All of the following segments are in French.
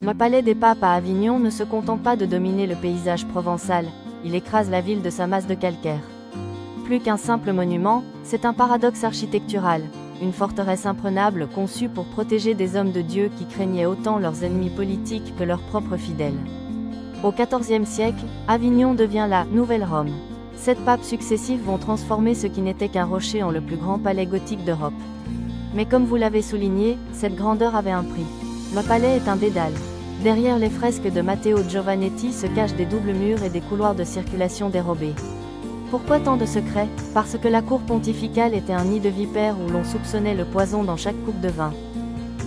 Le palais des papes à Avignon ne se contente pas de dominer le paysage provençal, il écrase la ville de sa masse de calcaire. Plus qu'un simple monument, c'est un paradoxe architectural, une forteresse imprenable conçue pour protéger des hommes de Dieu qui craignaient autant leurs ennemis politiques que leurs propres fidèles. Au XIVe siècle, Avignon devient la Nouvelle Rome. 7 papes successifs vont transformer ce qui n'était qu'un rocher en le plus grand palais gothique d'Europe. Mais comme vous l'avez souligné, cette grandeur avait un prix. Le palais est un dédale. Derrière les fresques de Matteo Giovannetti se cachent des doubles murs et des couloirs de circulation dérobés. Pourquoi tant de secrets? Parce que la cour pontificale était un nid de vipères où l'on soupçonnait le poison dans chaque coupe de vin.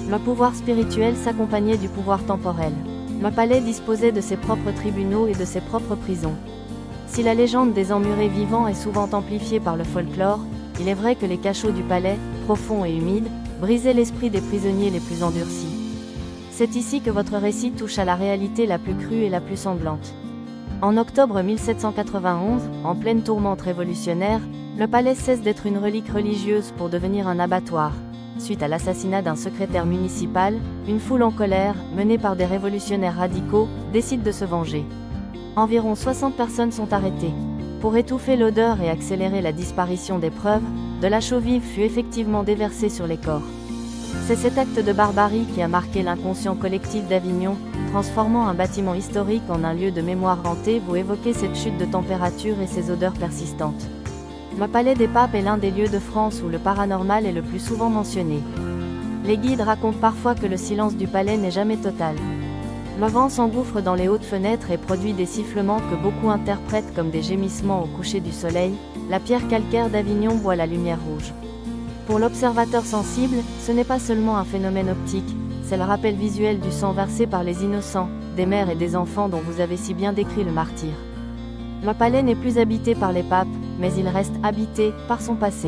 Le pouvoir spirituel s'accompagnait du pouvoir temporel. Le palais disposait de ses propres tribunaux et de ses propres prisons. Si la légende des emmurés vivants est souvent amplifiée par le folklore, il est vrai que les cachots du palais, profonds et humides, brisaient l'esprit des prisonniers les plus endurcis. C'est ici que votre récit touche à la réalité la plus crue et la plus sanglante. En octobre 1791, en pleine tourmente révolutionnaire, le palais cesse d'être une relique religieuse pour devenir un abattoir. Suite à l'assassinat d'un secrétaire municipal, une foule en colère, menée par des révolutionnaires radicaux, décide de se venger. Environ 60 personnes sont arrêtées. Pour étouffer l'odeur et accélérer la disparition des preuves, de la chaux vive fut effectivement déversée sur les corps. C'est cet acte de barbarie qui a marqué l'inconscient collectif d'Avignon, transformant un bâtiment historique en un lieu de mémoire hanté. Vous évoquez cette chute de température et ces odeurs persistantes. Le palais des papes est l'un des lieux de France où le paranormal est le plus souvent mentionné. Les guides racontent parfois que le silence du palais n'est jamais total. Le vent s'engouffre dans les hautes fenêtres et produit des sifflements que beaucoup interprètent comme des gémissements au coucher du soleil. La pierre calcaire d'Avignon boit la lumière rouge. Pour l'observateur sensible, ce n'est pas seulement un phénomène optique, c'est le rappel visuel du sang versé par les innocents, des mères et des enfants dont vous avez si bien décrit le martyre. Le palais n'est plus habité par les papes, mais il reste habité par son passé.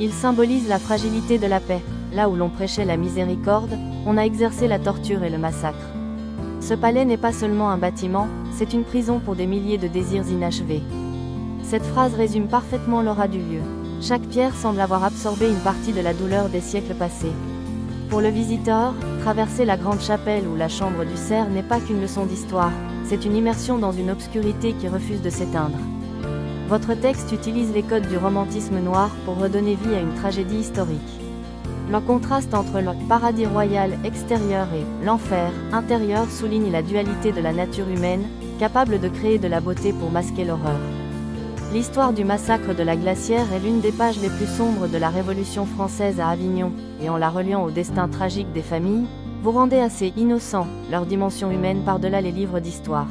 Il symbolise la fragilité de la paix. Là où l'on prêchait la miséricorde, on a exercé la torture et le massacre. Ce palais n'est pas seulement un bâtiment, c'est une prison pour des milliers de désirs inachevés. Cette phrase résume parfaitement l'aura du lieu. Chaque pierre semble avoir absorbé une partie de la douleur des siècles passés. Pour le visiteur, traverser la grande chapelle ou la chambre du cerf n'est pas qu'une leçon d'histoire, c'est une immersion dans une obscurité qui refuse de s'éteindre. Votre texte utilise les codes du romantisme noir pour redonner vie à une tragédie historique. Le contraste entre le paradis royal extérieur et l'enfer intérieur souligne la dualité de la nature humaine, capable de créer de la beauté pour masquer l'horreur. L'histoire du massacre de la Glacière est l'une des pages les plus sombres de la Révolution française à Avignon, et en la reliant au destin tragique des familles, vous rendez à ces innocents leur dimension humaine par-delà les livres d'histoire.